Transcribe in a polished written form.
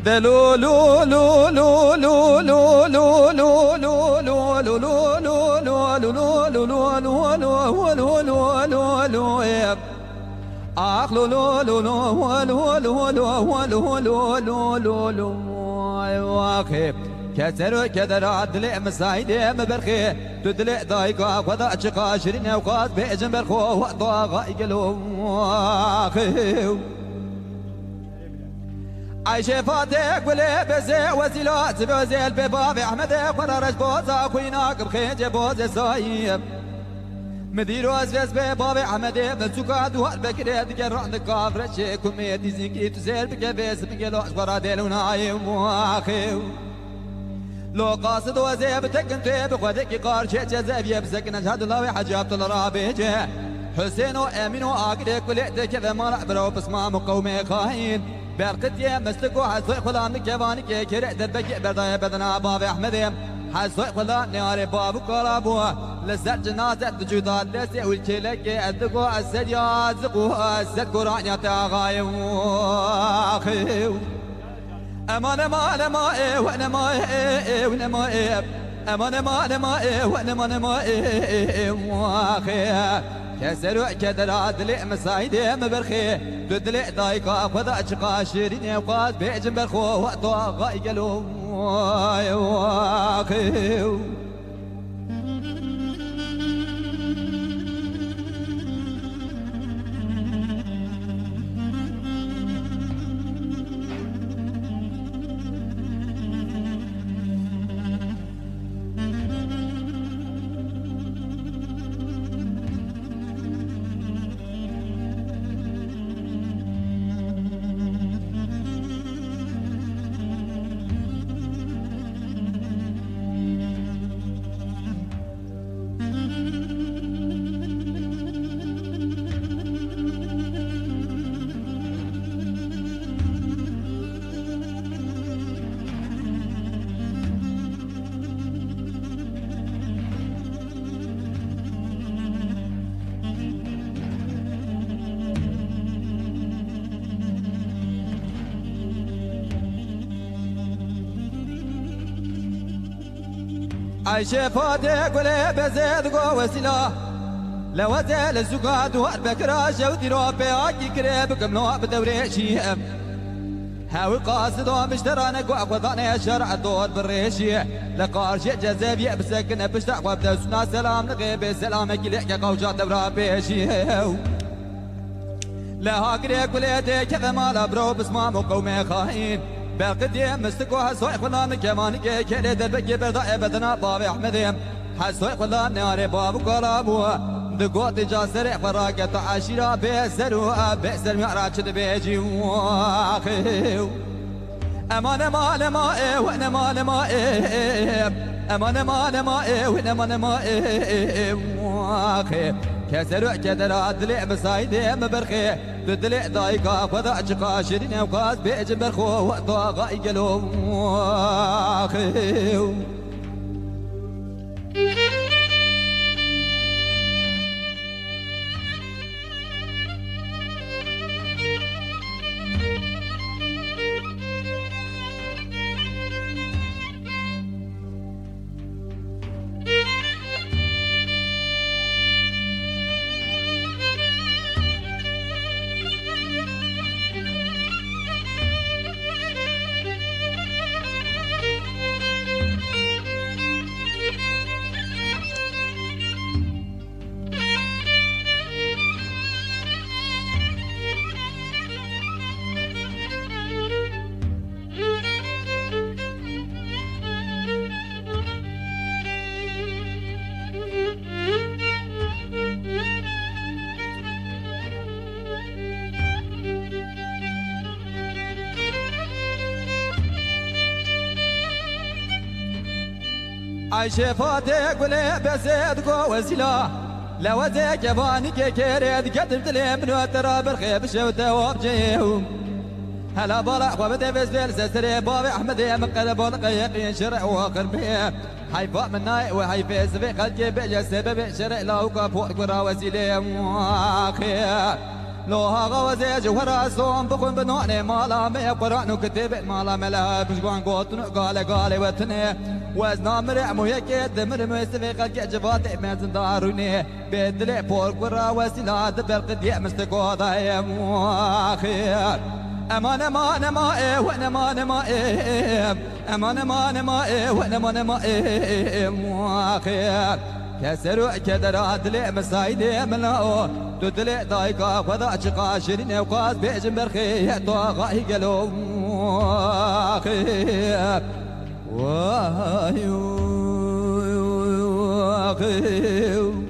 دلو لو لو لو لو لو لو لو لو لو لو لو لو لو اخ لو لو لو لو لو لو لو لو لو لو لو واخي كسر كدر عدل مسايد مبرخي تدلع دايقا وضع شقاشرين وقاد بيجن برخو وضع غايقلو واخي عايشة فاتك ولا بزي وزيلات بزي البابا احمد قرارش بوزا كويناك بخيج بوزي صايب مدير وزفز بابا احمد بسوكا دوار بكري دقر عندك كافرش كوميدي زيكي تزيل بكبس بكلو اشبرا ديلونا عيم واخي لو قاصد وزي بتكنتي بخدك قارش جزاب يبسك نشهد الله حجاب الرابج حسين وامين واقرك ولعتك فما برو بسمع مقومي خاين برقتي مسلكو حسوي خلان كيفاني كيرع دربك برداي بدنا باب احمد حسوي خلان ناري باب قرابو لسات جنازة جداد لسي والكلك ادقو اسد يازقو اسد قران يتغايم اخي امان امان ما ايه وانا ما ايه وانا ما ايه امان ما ما ايه وانا ما ايه واخي كسر كدر عدل مسايد مبرخي تدلع دايقا خذا شقاشرين وقاد بيجن برخو وقتو غايقلو واخي عايشة فاتك ولا بزيد قوة وسلا لو زال الزقاد واربك راجة وديرو بياكي كريب كملو بدوري شيئم هاوي قاصد ومشترانا قوة وضعنا شرع الدور بالريشي لقارش جزاب يبسكنا بشتاق وبدوسنا سلام نغيب سلامك لحكا قوجات دورا بيشي لا هاكريك وليتي كذا مالا برو بسمام وقومي خاين بالقدي مستكو حسوي خلان كمانك كلي دربك بردا بدنا باب احمد حسوي خلان ناري باب قرابو دقوت جاسر فراقت عشيرة بيسرو بيسر معراج بيجي واخي امان ما ما ايه وانا ما ايه امان ما ايه وانا ما ايه واخي كسر كدر عدل مسايد مبرخي تدلع دايقا خذا شقاشرين وقاز بيجن برخو وقتو غايقلو واخي عايشة فاتك ولا بزيد قوة وسلا لو زيك يبانك كيريد قدمت لي من وترى بالخيب شوته وبجيهم هلا برا وبدا بزبيل سسري بابي احمد مقلب ولقيق شرع واخر بيه حيفاء من ناي وحيفي سبي خلقي بيجا سبب شرع لا وقف وقرا وسيلي واخي لو ها غوزي جوهر صوم بخون بنوني مالا مي قرآن وكتب مالا ملا بشبان قوتن قال وتني وزنا مرع مهيك دمر مستفي قلق جفات مازن داروني بدلي بول قرى وسيلة دبر قدية مستقو ضايم واخير امان امان ما ايه وانا ما ايه امان ما ايه وانا ما ايه واخير كسر كدرات لي مسايدي ملاو تدلي دايقا وذا شقاشرين وقاس بيجن برخي طاغاي قلو اخير وايو اخير